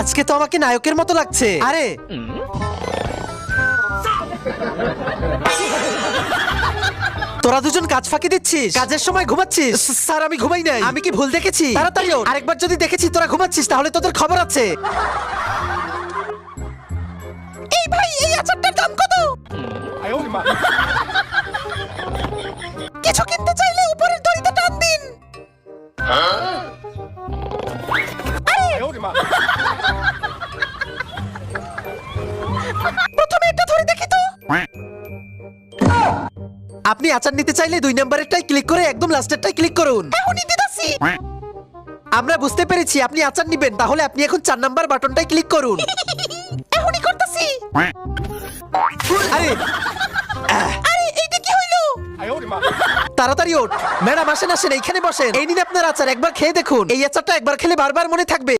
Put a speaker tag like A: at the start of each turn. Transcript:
A: আজকে তো আমাকে নায়কের মতো লাগছে। আরে তোরা দুজন কাজ ফাঁকি দিচ্ছিস, কাজের সময় ঘুমাচ্ছিস। স্যার আমি ঘুমাই নাই। আমি কি ভুল দেখেছি? তাড়াতাড়ি ওঠ। আরেকবার যদি দেখেছি তোরা ঘুমাচ্ছিস তাহলে তোদের খবর আছে। এই ভাই এই আচারটার দাম কত? কিছু কিনতে চাইলে উপরের দড়িতে টান দিন। প্রথমে এটা ধরে দেখি তো। আপনি আচার নিতে চাইলে 2 নম্বরেরটাই ক্লিক করে একদম লাস্টেরটাই ক্লিক করুন। এখনই দিতাছি। আমরা বুঝতে পেরেছি আপনি আচার নিবেন, তাহলে আপনি এখন 4 নাম্বার বাটনটাই ক্লিক করুন। এখনই করতেছি। আরে আরে এইটা কি হইলো? তাড়াতাড়ি ওঠ। ম্যাডাম আসেন আসেন, এইখানে বসেন। এই নিন আপনার আচার, একবার খেয়ে দেখুন। এই আচারটা একবার খেলে বারবার মনে থাকবে।